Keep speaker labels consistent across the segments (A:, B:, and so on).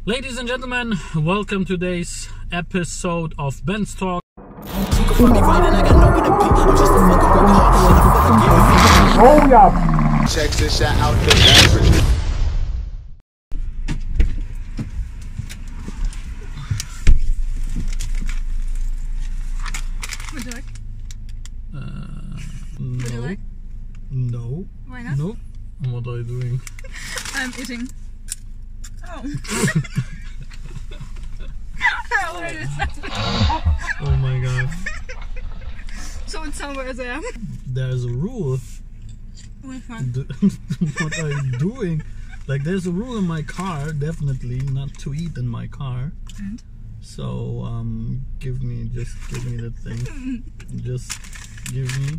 A: Ladies and gentlemen, welcome to today's episode of Benz-Talk.
B: Oh yeah! Check this shot out the average.
C: Would you like?
A: No.
C: Would you like?
A: No.
C: Why not?
A: No. And what are you doing?
C: I'm eating. Oh. I already started.
A: Oh my god.
C: So it's somewhere there.
A: There's a rule.
C: Which one?
A: What are you doing? Like, there's a rule in my car, definitely not to eat in my car.
C: And?
A: So, give me the thing. Just give me.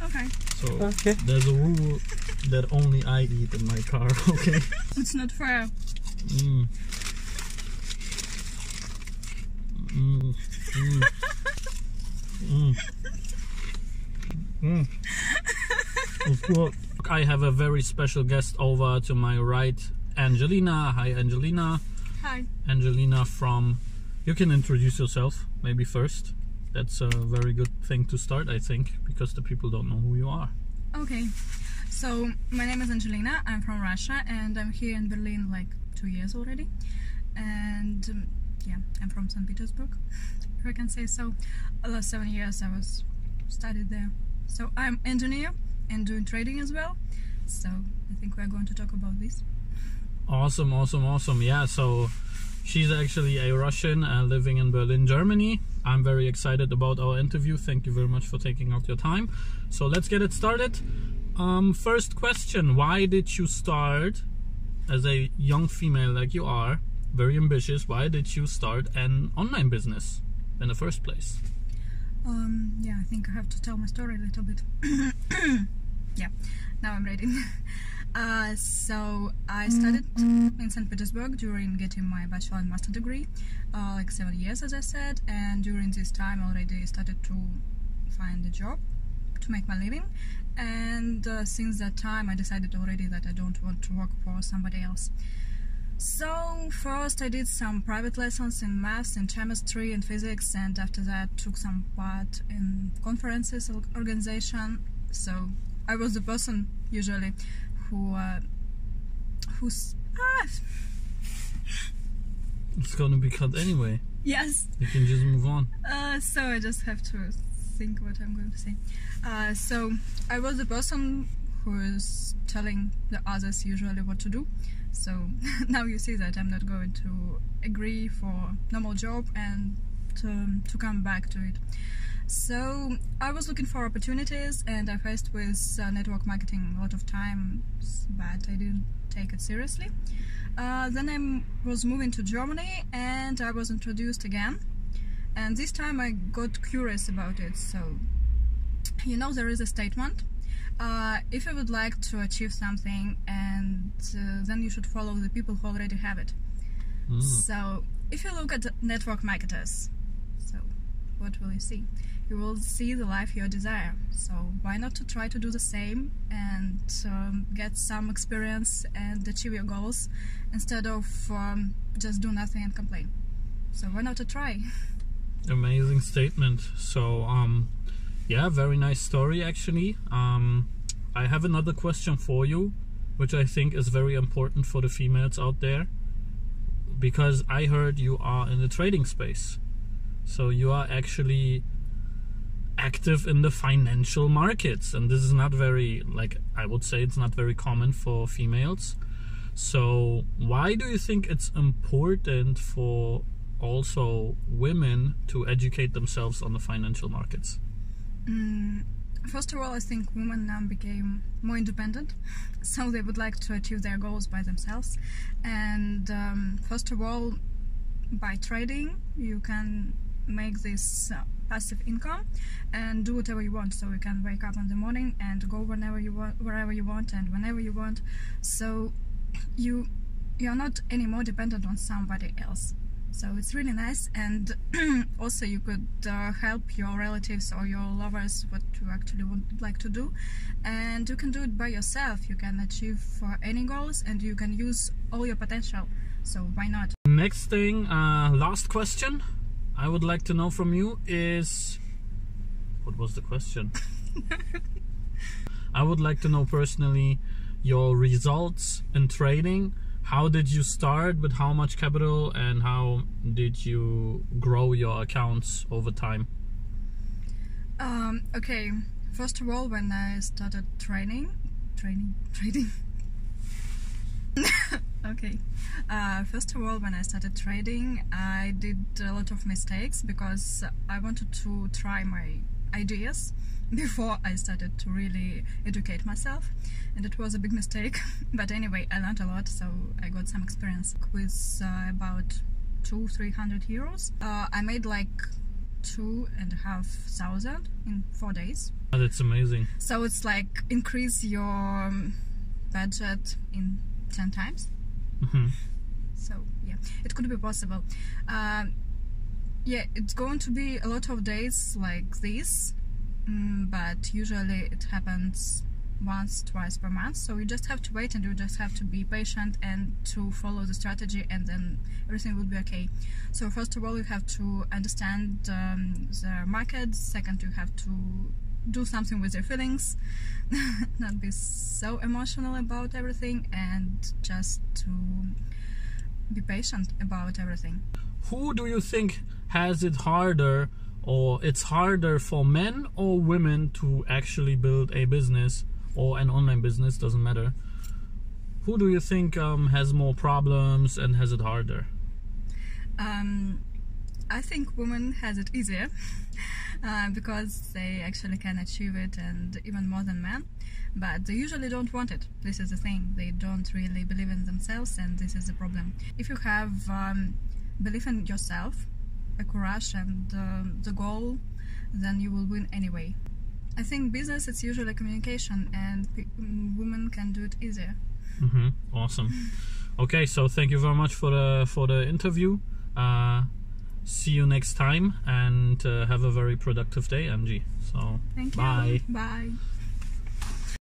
C: Okay.
A: So, there's a rule that only I eat in my car, okay?
C: It's not fair.
A: Mm. Mm. Mm. Mm. Mm. Of course. I have a very special guest over to my right, Angelina. Hi, Angelina.
C: Hi.
A: Angelina from... You can introduce yourself, maybe first. That's a very good thing to start, I think, because the people don't know who you are.
C: Okay. So, my name is Angelina. I'm from Russia and I'm here in Berlin like 2 years already. And yeah, I'm from St. Petersburg, if I can say so. The last 7 years I was studied there. So I'm engineer and doing trading as well. So I think we're going to talk about this.
A: Awesome, awesome, awesome. Yeah, so she's actually a Russian living in Berlin, Germany. I'm very excited about our interview. Thank you very much for taking out your time. So let's get it started. First question, why did you start as a young female like you are, very ambitious, why did you start an online business in the first place?
C: Yeah, I think I have to tell my story a little bit. Yeah, now I'm ready. So I studied in St. Petersburg during getting my bachelor and master degree, like 7 years as I said, and during this time already started to find a job to make my living, and since that time I decided already that I don't want to work for somebody else. So first I did some private lessons in maths and chemistry and physics, and after that took some part in conferences organization. So I was the person usually who's
A: It's gonna be cut anyway.
C: yes.
A: You can just move on.
C: So I just have to think what I'm going to say. So I was the person who is telling the others usually what to do. So now you see that I'm not going to agree for normal job and to come back to it. So I was looking for opportunities and I faced with network marketing a lot of times, but I didn't take it seriously. Then I was moving to Germany and I was introduced again, and this time I got curious about it. So, you know, there is a statement, if you would like to achieve something, and then you should follow the people who already have it. So if you look at network marketers, so what will you see? You will see the life you desire. So why not to try to do the same and get some experience and achieve your goals instead of just do nothing and complain. So why not to try?
A: Amazing statement. So yeah, very nice story actually. I have another question for you, which I think is very important for the females out there, because I heard you are in the trading space. So you are actually active in the financial markets, and this is not very, like, I would say it's not very common for females. So why do you think it's important for also women to educate themselves on the financial markets?
C: First of all, I think women now became more independent, so they would like to achieve their goals by themselves. And first of all, by trading, you can make this passive income and do whatever you want. So you can wake up in the morning and go whenever you want, wherever you want, and whenever you want. So you're not anymore dependent on somebody else. So it's really nice, and also you could help your relatives or your lovers what you actually would like to do, and you can do it by yourself. You can achieve any goals and you can use all your potential. So why not?
A: Next thing, last question I would like to know from you is, what was the question? I would like to know personally your results in trading. How did you start, with how much capital, and how did you grow your accounts over time?
C: Okay, first of all, when I started trading. Okay, first of all, when I started trading, I did a lot of mistakes because I wanted to try my ideas before I started to really educate myself, and it was a big mistake. But anyway, I learned a lot, so I got some experience with about 200-300 euros. I made like 2,500 in 4 days.
A: Oh, that's amazing.
C: So it's like increase your budget in 10 times.
A: Mm-hmm.
C: So yeah, it could be possible. Yeah, it's going to be a lot of days like this, but usually it happens once, twice per month. So you just have to wait, and you just have to be patient and to follow the strategy, and then everything will be okay. So first of all, you have to understand the market. Second, you have to do something with your feelings, not be so emotional about everything, and just to be patient about everything.
A: Who do you think has it harder, or it's harder for men or women to actually build a business or an online business, doesn't matter? Who do you think has more problems and has it harder?
C: I think women has it easier because they actually can achieve it, and even more than men, but they usually don't want it. This is the thing, they don't really believe in themselves, and this is the problem. If you have belief in yourself, a courage, and the goal, then you will win anyway. I think business, it's usually communication, and women can do it easier.
A: Mm-hmm. Awesome. Okay, so thank you very much for the interview. See you next time, and have a very productive day, Angie. So
C: thank you.
A: bye.
C: Bye.